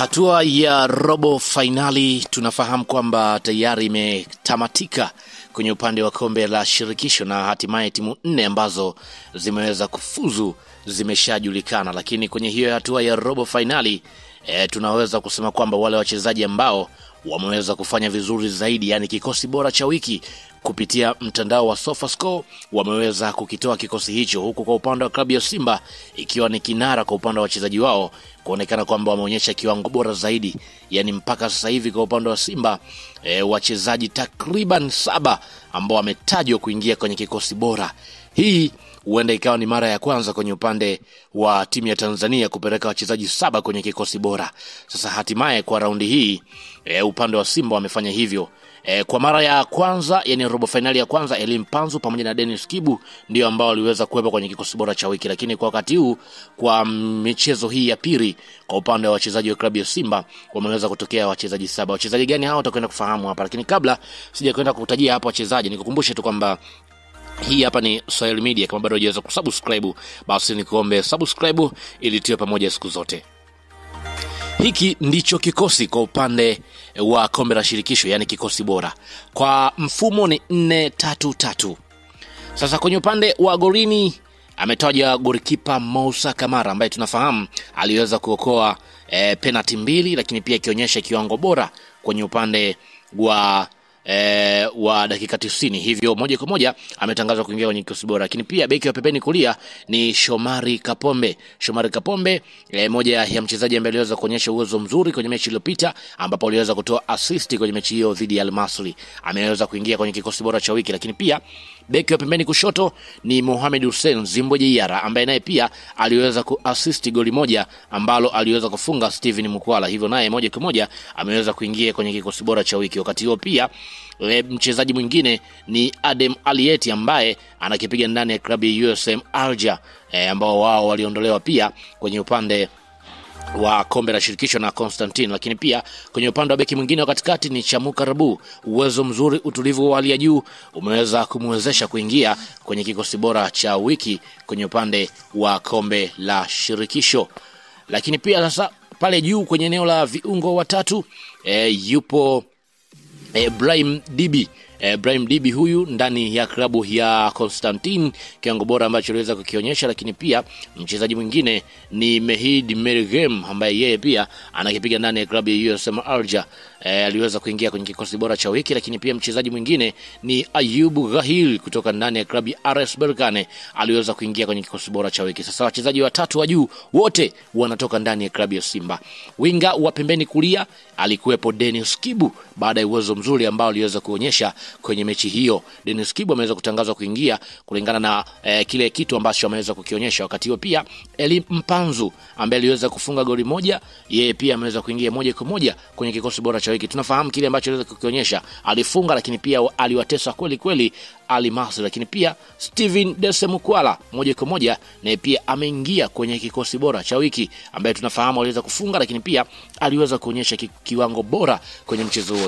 Hatua ya robo finali tunafahamu kwamba tayari imetamatika kwenye upande wa kombe la shirikisho na hatimaye timu 4 ambazo zimeweza kufuzu zimeshajulikana, lakini kwenye hiyo hatua ya robo finali tunaweza kusema kwamba wale wachezaji ambao wameweza kufanya vizuri zaidi, yani kikosi bora cha wiki kupitia mtandao wa SofaScore wameweza kukitoa kikosi hicho, huku kwa upande wa klabu ya Simba ikiwa ni kinara kwa upande wa wachezaji wao kuonekana kwamba wameonyesha kiwango bora zaidi. Yani mpaka sasa hivi kwa upande wa Simba wachezaji takriban 7 ambao wametajwa kuingia kwenye kikosi bora. Hii huenda ikawa ni mara ya kwanza kwenye upande wa timu ya Tanzania kupeleka wachezaji 7 kwenye kikosi bora. Sasa hatimaye kwa raundi hii upande wa Simba wamefanya hivyo. Kwa mara ya kwanza, yani robo finali ya kwanza, Elie Mpanzu pamoja na Dennis Kibu ndio ambao waliweza kuwepo kwenye kikosi bora cha wiki, lakini kwa wakati huu kwa michezo hii ya pili kwa upande wa wachezaji wa klabu ya Simba wameweza kutokea wachezaji 7. Wachezaji gani hao utakwenda kufahamu hapa, lakini kabla sijakwenda kukutajia hapa wachezaji nikukumbushe tu kwamba hii hapa ni Swahili Media. Kama bado hujaweza kusubscribe, basi nikuombe subscribe ili tuwe pamoja siku zote. Hiki ndicho kikosi kwa upande wa kombe la shirikisho, yani kikosi bora. Kwa mfumo ni 4-3-3. Sasa kwenye upande wa golini ametaja golikipa Moussa Kamara ambaye tunafahamu aliweza kuokoa penalty 2, lakini pia kionyesha kiwango bora kwenye upande wa dakika 90, hivyo moja kwa moja ametangazwa kuingia kwenye kikosi bora. Lakini pia beki wa pembeni kulia ni Shomari Kapombe. Moja ya mchezaji ambaye aliweza kuonyesha uwezo mzuri kwenye mechi iliyopita ambapo aliweza kutoa assist kwenye mechi hiyo dhidi ya Al Masry. Ameweza kuingia kwenye kikosi bora cha wiki. Lakini pia beki wa pembeni kushoto ni Mohamed Hussein Zimboje Yara ambaye naye pia aliweza kuassist goli moja ambalo aliweza kufunga Steven Mukwala, hivyo naye moja kwa moja ameweza kuingia kwenye kikosi bora cha wiki. Wakati huo pia mchezaji mwingine ni Adem Alieti ambaye anakipiga ndani ya klabu ya USM Alger ambao wao waliondolewa pia kwenye upande wa kombe la shirikisho na Constantine. Lakini pia kwenye upande wa beki mwingine wa katikati ni Chamuka Rabu. Uwezo mzuri, utulivu wa hali ya juu umeweza kumwezesha kuingia kwenye kikosi bora cha wiki kwenye upande wa kombe la shirikisho. Lakini pia sasa pale juu kwenye eneo la viungo watatu yupo Brahim Dibi. Brahim Dibi huyu ndani ya klabu ya Constantine, kiwango bora ambacho aliweza kukionyesha. Lakini pia mchezaji mwingine ni Mehid Mergem ambaye yeye pia anakipiga ndani ya klabu ya USM Alger, aliweza kuingia kwenye kikosi bora cha wiki. Lakini pia mchezaji mwingine ni Ayubu Ghahil kutoka ndani ya klabu ya RS Berkane, aliweza kuingia kwenye kikosi bora cha wiki. Sasa wachezaji watatu wa juu wote wanatoka ndani ya klabu ya Simba. Winga wa pembeni kulia alikuwepo Dennis Kibu baada ya uwezo mzuri ambao aliweza kuonyesha kwenye mechi hiyo. Dennis Kibu ameweza kutangazwa kuingia kulingana na kile kitu ambacho ameweza kukionyesha. Wakati huo pia Elie Mpanzu ambaye aliweza kufunga goli moja, yeye pia ameweza kuingia moja kwa moja kwenye kikosi bora cha wiki. Tunafahamu kile ambacho aliweza kukionyesha, alifunga lakini pia aliwatesa kweli kweli Al Masry. Lakini pia Steven Mukwala moja kwa moja na pia ameingia kwenye kikosi bora cha wiki ambaye tunafahamu aliweza kufunga lakini pia aliweza kuonyesha kiwango bora kwenye mchezo huo.